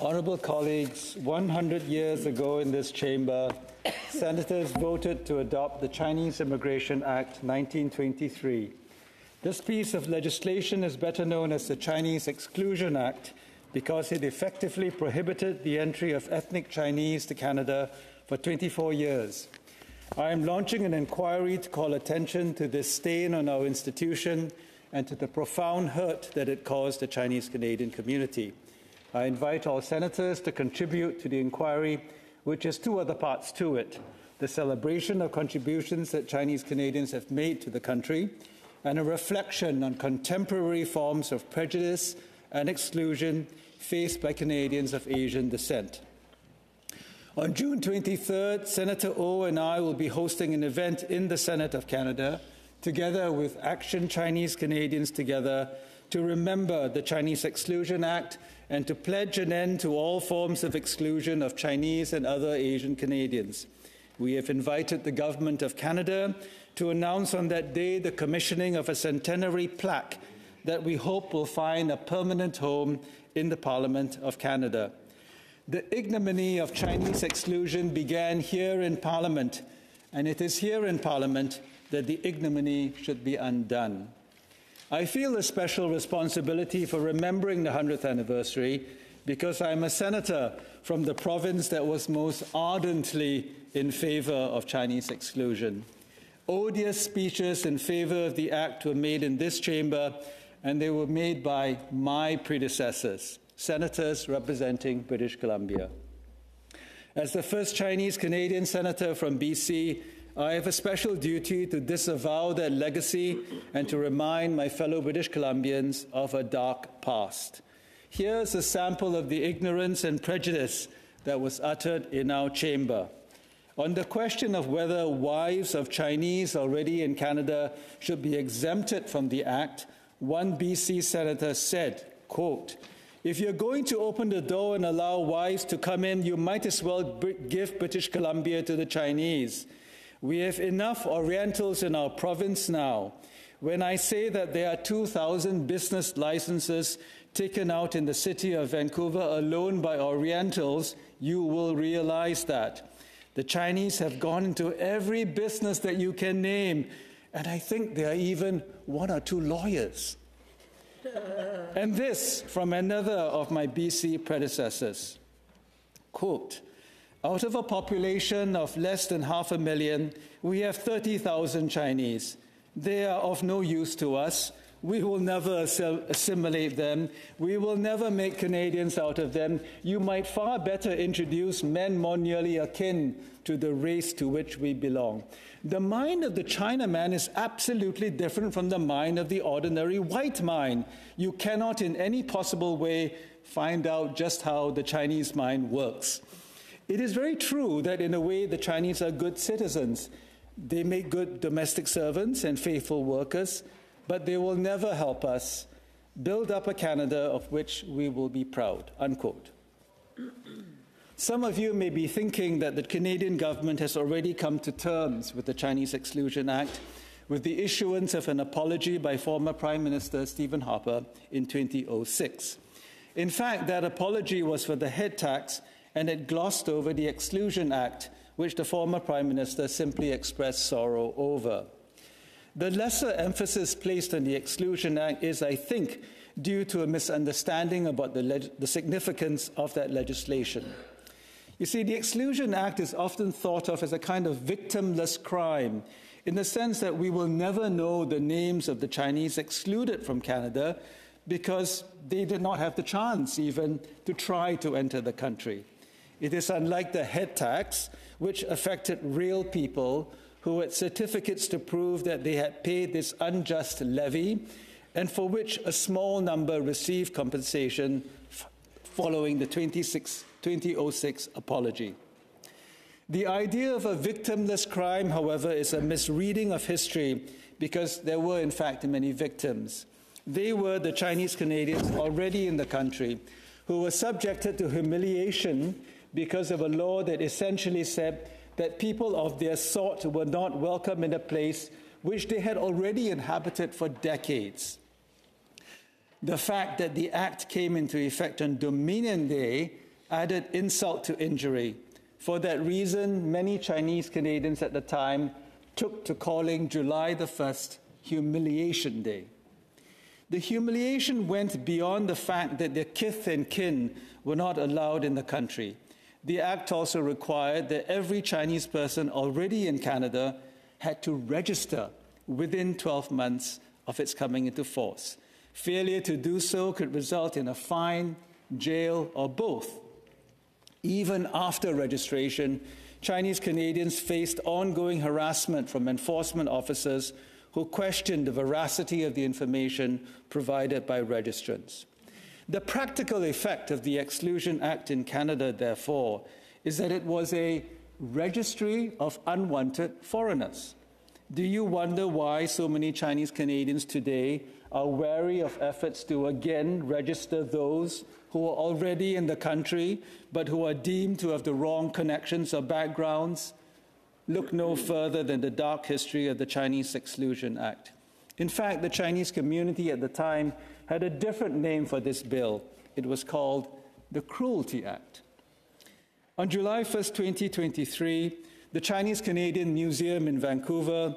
Honourable colleagues, 100 years ago in this chamber, senators voted to adopt the Chinese Immigration Act 1923. This piece of legislation is better known as the Chinese Exclusion Act because it effectively prohibited the entry of ethnic Chinese to Canada for 24 years. I am launching an inquiry to call attention to this stain on our institution and to the profound hurt that it caused the Chinese Canadian community. I invite all senators to contribute to the inquiry, which has two other parts to it: the celebration of contributions that Chinese Canadians have made to the country, and a reflection on contemporary forms of prejudice and exclusion faced by Canadians of Asian descent. On June 23rd, Senator O and I will be hosting an event in the Senate of Canada, together with Action Chinese Canadians Together, to remember the Chinese Exclusion Act and to pledge an end to all forms of exclusion of Chinese and other Asian Canadians. We have invited the Government of Canada to announce on that day the commissioning of a centenary plaque that we hope will find a permanent home in the Parliament of Canada. The ignominy of Chinese exclusion began here in Parliament, and it is here in Parliament that the ignominy should be undone. I feel a special responsibility for remembering the 100th anniversary because I am a senator from the province that was most ardently in favour of Chinese exclusion. Odious speeches in favour of the act were made in this chamber, and they were made by my predecessors, senators representing British Columbia. As the first Chinese Canadian senator from BC, I have a special duty to disavow that legacy and to remind my fellow British Columbians of a dark past. Here's a sample of the ignorance and prejudice that was uttered in our chamber. On the question of whether wives of Chinese already in Canada should be exempted from the Act, one BC senator said, quote, "If you're going to open the door and allow wives to come in, you might as well give British Columbia to the Chinese. We have enough Orientals in our province now. When I say that there are 2,000 business licenses taken out in the city of Vancouver alone by Orientals, you will realize that. The Chinese have gone into every business that you can name, and I think there are even one or two lawyers." And this from another of my BC predecessors. Quote, "Out of a population of less than 500,000, we have 30,000 Chinese. They are of no use to us. We will never assimilate them. We will never make Canadians out of them. You might far better introduce men more nearly akin to the race to which we belong." The mind of the Chinaman is absolutely different from the mind of the ordinary white mind. You cannot in any possible way find out just how the Chinese mind works. It is very true that in a way the Chinese are good citizens. They make good domestic servants and faithful workers, but they will never help us build up a Canada of which we will be proud, unquote. Some of you may be thinking that the Canadian government has already come to terms with the Chinese Exclusion Act with the issuance of an apology by former Prime Minister Stephen Harper in 2006. In fact, that apology was for the head tax, and it glossed over the Exclusion Act, which the former Prime Minister simply expressed sorrow over. The lesser emphasis placed on the Exclusion Act is, I think, due to a misunderstanding about the significance of that legislation. You see, the Exclusion Act is often thought of as a kind of victimless crime, in the sense that we will never know the names of the Chinese excluded from Canada because they did not have the chance even to try to enter the country. It is unlike the head tax, which affected real people who had certificates to prove that they had paid this unjust levy, and for which a small number received compensation following the 2006 apology. The idea of a victimless crime, however, is a misreading of history because there were, in fact, many victims. They were the Chinese Canadians already in the country who were subjected to humiliation because of a law that essentially said that people of their sort were not welcome in a place which they had already inhabited for decades. The fact that the Act came into effect on Dominion Day added insult to injury. For that reason, many Chinese Canadians at the time took to calling July the 1st Humiliation Day. The humiliation went beyond the fact that their kith and kin were not allowed in the country. The act also required that every Chinese person already in Canada had to register within 12 months of its coming into force. Failure to do so could result in a fine, jail, or both. Even after registration, Chinese Canadians faced ongoing harassment from enforcement officers who questioned the veracity of the information provided by registrants. The practical effect of the Exclusion Act in Canada, therefore, is that it was a registry of unwanted foreigners. Do you wonder why so many Chinese Canadians today are wary of efforts to again register those who are already in the country but who are deemed to have the wrong connections or backgrounds? Look no further than the dark history of the Chinese Exclusion Act. In fact, the Chinese community at the time had a different name for this bill. It was called the Cruelty Act. On July 1st, 2023, the Chinese Canadian Museum in Vancouver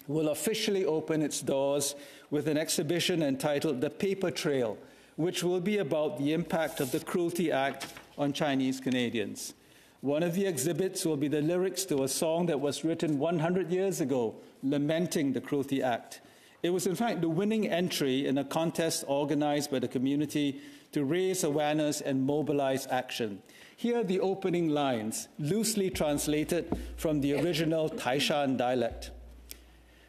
will officially open its doors with an exhibition entitled The Paper Trail, which will be about the impact of the Cruelty Act on Chinese Canadians. One of the exhibits will be the lyrics to a song that was written 100 years ago, lamenting the Cruelty Act. It was, in fact, the winning entry in a contest organized by the community to raise awareness and mobilize action. Here are the opening lines, loosely translated from the original Taishan dialect.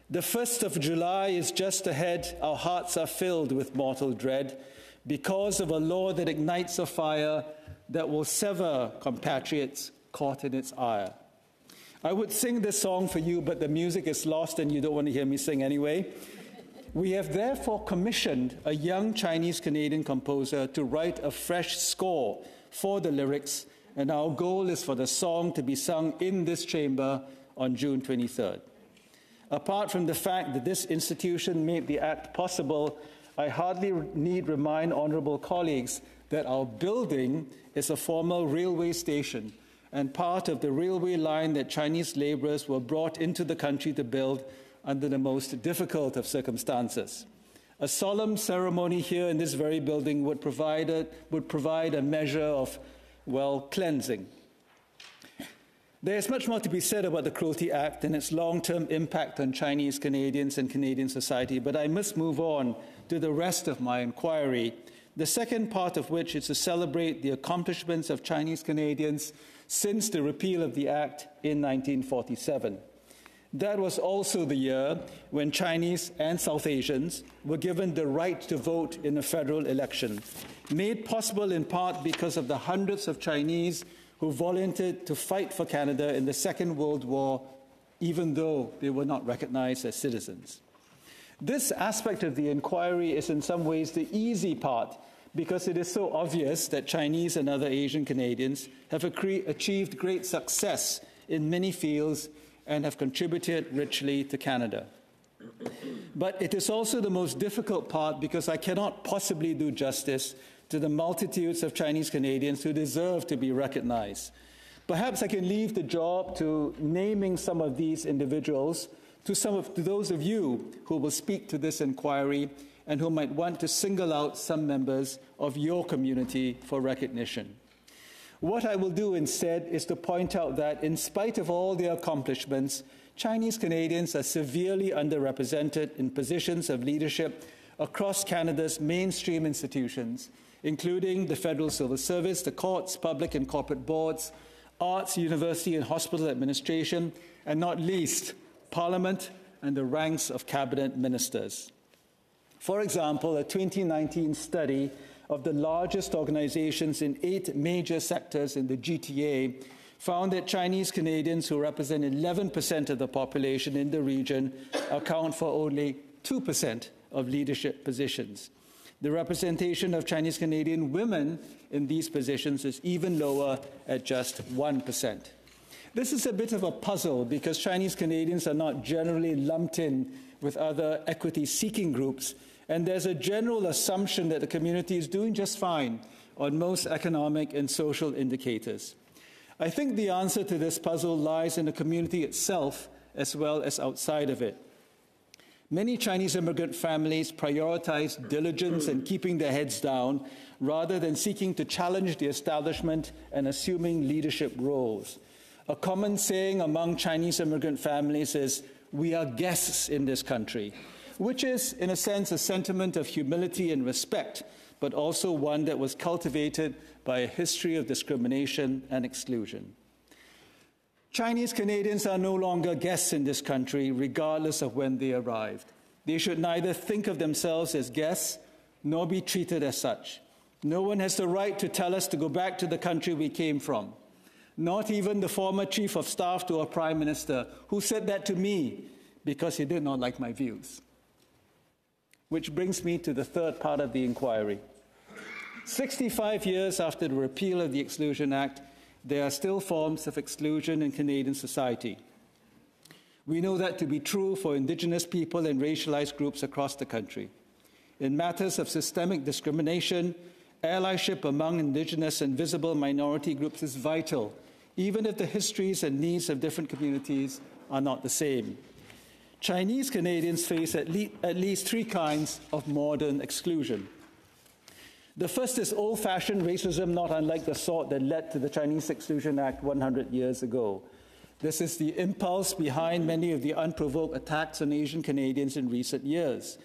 The 1st of July is just ahead. Our hearts are filled with mortal dread because of a law that ignites a fire that will sever compatriots caught in its ire. I would sing this song for you, but the music is lost and you don't want to hear me sing anyway. We have therefore commissioned a young Chinese Canadian composer to write a fresh score for the lyrics, and our goal is for the song to be sung in this chamber on June 23rd. Apart from the fact that this institution made the act possible, I hardly need remind honourable colleagues that our building is a former railway station and part of the railway line that Chinese labourers were brought into the country to build under the most difficult of circumstances. A solemn ceremony here in this very building would provide a measure of, cleansing. There is much more to be said about the Cruelty Act and its long-term impact on Chinese Canadians and Canadian society, but I must move on to the rest of my inquiry, the second part of which is to celebrate the accomplishments of Chinese Canadians since the repeal of the Act in 1947. That was also the year when Chinese and South Asians were given the right to vote in a federal election, made possible in part because of the hundreds of Chinese who volunteered to fight for Canada in the Second World War, even though they were not recognized as citizens. This aspect of the inquiry is in some ways the easy part, because it is so obvious that Chinese and other Asian Canadians have achieved great success in many fields and have contributed richly to Canada. But it is also the most difficult part because I cannot possibly do justice to the multitudes of Chinese Canadians who deserve to be recognized. Perhaps I can leave the job to naming some of these individuals to those of you who will speak to this inquiry and who might want to single out some members of your community for recognition. What I will do instead is to point out that in spite of all their accomplishments, Chinese Canadians are severely underrepresented in positions of leadership across Canada's mainstream institutions, including the Federal Civil Service, the courts, public and corporate boards, arts, university and hospital administration, and not least, Parliament and the ranks of cabinet ministers. For example, a 2019 study of the largest organizations in 8 major sectors in the GTA found that Chinese Canadians, who represent 11% of the population in the region, account for only 2% of leadership positions. The representation of Chinese Canadian women in these positions is even lower at just 1%. This is a bit of a puzzle because Chinese Canadians are not generally lumped in with other equity-seeking groups, and there's a general assumption that the community is doing just fine on most economic and social indicators. I think the answer to this puzzle lies in the community itself as well as outside of it. Many Chinese immigrant families prioritize diligence and keeping their heads down rather than seeking to challenge the establishment and assuming leadership roles. A common saying among Chinese immigrant families is, "We are guests in this country," which is, in a sense, a sentiment of humility and respect, but also one that was cultivated by a history of discrimination and exclusion. Chinese Canadians are no longer guests in this country, regardless of when they arrived. They should neither think of themselves as guests nor be treated as such. No one has the right to tell us to go back to the country we came from. Not even the former chief of staff to our prime minister, who said that to me because he did not like my views. Which brings me to the third part of the inquiry. 65 years after the repeal of the Exclusion Act, there are still forms of exclusion in Canadian society. We know that to be true for Indigenous people and racialized groups across the country. In matters of systemic discrimination, allyship among Indigenous and visible minority groups is vital, even if the histories and needs of different communities are not the same. Chinese Canadians face at least three kinds of modern exclusion. The first is old-fashioned racism, not unlike the sort that led to the Chinese Exclusion Act 100 years ago. This is the impulse behind many of the unprovoked attacks on Asian Canadians in recent years.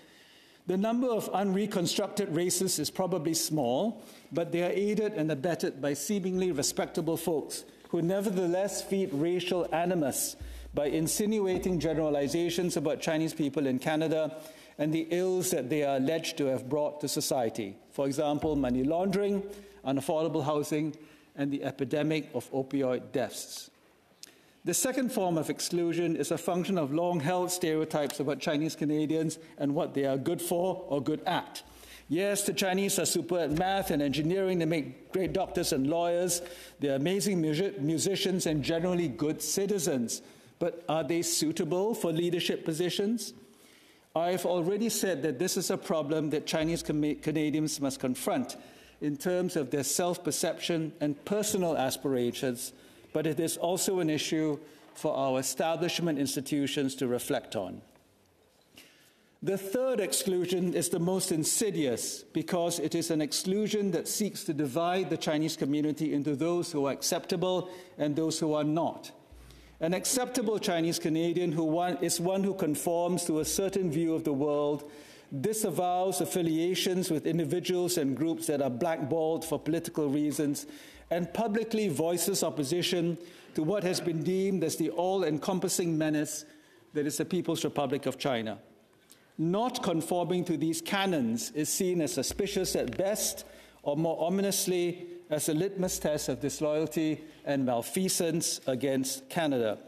The number of unreconstructed races is probably small, but they are aided and abetted by seemingly respectable folks who nevertheless feed racial animus by insinuating generalizations about Chinese people in Canada and the ills that they are alleged to have brought to society. For example, money laundering, unaffordable housing, and the epidemic of opioid deaths. The second form of exclusion is a function of long-held stereotypes about Chinese Canadians and what they are good for or good at. Yes, the Chinese are super at math and engineering. They make great doctors and lawyers. They're amazing musicians and generally good citizens. But are they suitable for leadership positions? I've already said that this is a problem that Chinese Canadians must confront in terms of their self-perception and personal aspirations, but it is also an issue for our establishment institutions to reflect on. The third exclusion is the most insidious because it is an exclusion that seeks to divide the Chinese community into those who are acceptable and those who are not. An acceptable Chinese Canadian is one who conforms to a certain view of the world, disavows affiliations with individuals and groups that are blackballed for political reasons, and publicly voices opposition to what has been deemed as the all-encompassing menace that is the People's Republic of China. Not conforming to these canons is seen as suspicious at best, or more ominously, as a litmus test of disloyalty and malfeasance against Canada.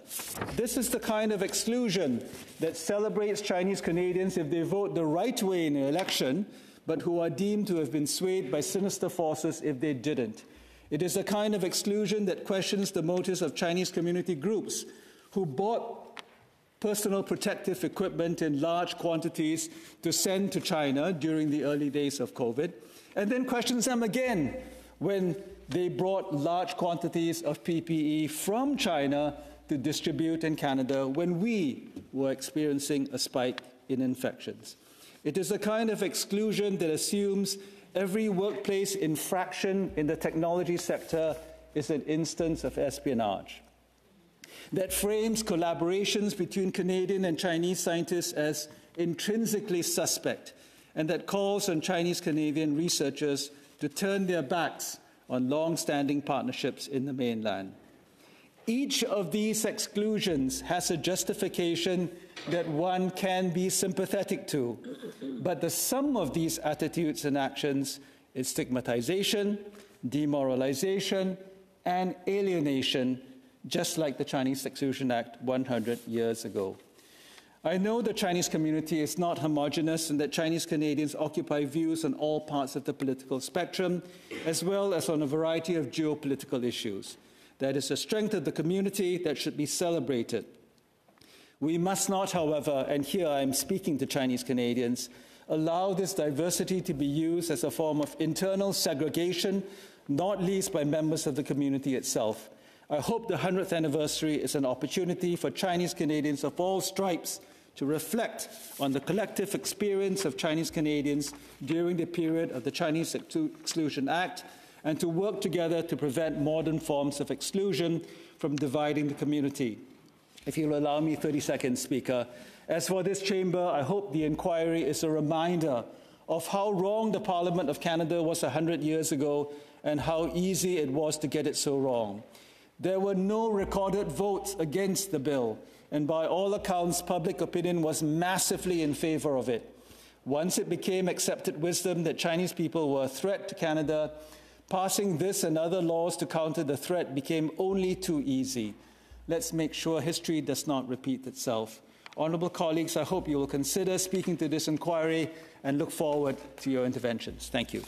This is the kind of exclusion that celebrates Chinese Canadians if they vote the right way in an election, but who are deemed to have been swayed by sinister forces if they didn't. It is a kind of exclusion that questions the motives of Chinese community groups who bought personal protective equipment in large quantities to send to China during the early days of COVID, and then questions them again when they brought large quantities of PPE from China to distribute in Canada when we were experiencing a spike in infections. It is a kind of exclusion that assumes every workplace infraction in the technology sector is an instance of espionage, that frames collaborations between Canadian and Chinese scientists as intrinsically suspect, and that calls on Chinese Canadian researchers to turn their backs on long-standing partnerships in the mainland. Each of these exclusions has a justification that one can be sympathetic to, but the sum of these attitudes and actions is stigmatization, demoralization, and alienation, just like the Chinese Exclusion Act 100 years ago. I know the Chinese community is not homogeneous and that Chinese Canadians occupy views on all parts of the political spectrum, as well as on a variety of geopolitical issues. That is a strength of the community that should be celebrated. We must not, however, and here I am speaking to Chinese Canadians, allow this diversity to be used as a form of internal segregation, not least by members of the community itself. I hope the 100th anniversary is an opportunity for Chinese Canadians of all stripes to reflect on the collective experience of Chinese Canadians during the period of the Chinese Exclusion Act and to work together to prevent modern forms of exclusion from dividing the community. If you'll allow me 30 seconds, Speaker. As for this chamber, I hope the inquiry is a reminder of how wrong the Parliament of Canada was 100 years ago and how easy it was to get it so wrong. There were no recorded votes against the bill, and by all accounts, public opinion was massively in favor of it. Once it became accepted wisdom that Chinese people were a threat to Canada, passing this and other laws to counter the threat became only too easy. Let's make sure history does not repeat itself. Honourable colleagues, I hope you will consider speaking to this inquiry and look forward to your interventions. Thank you.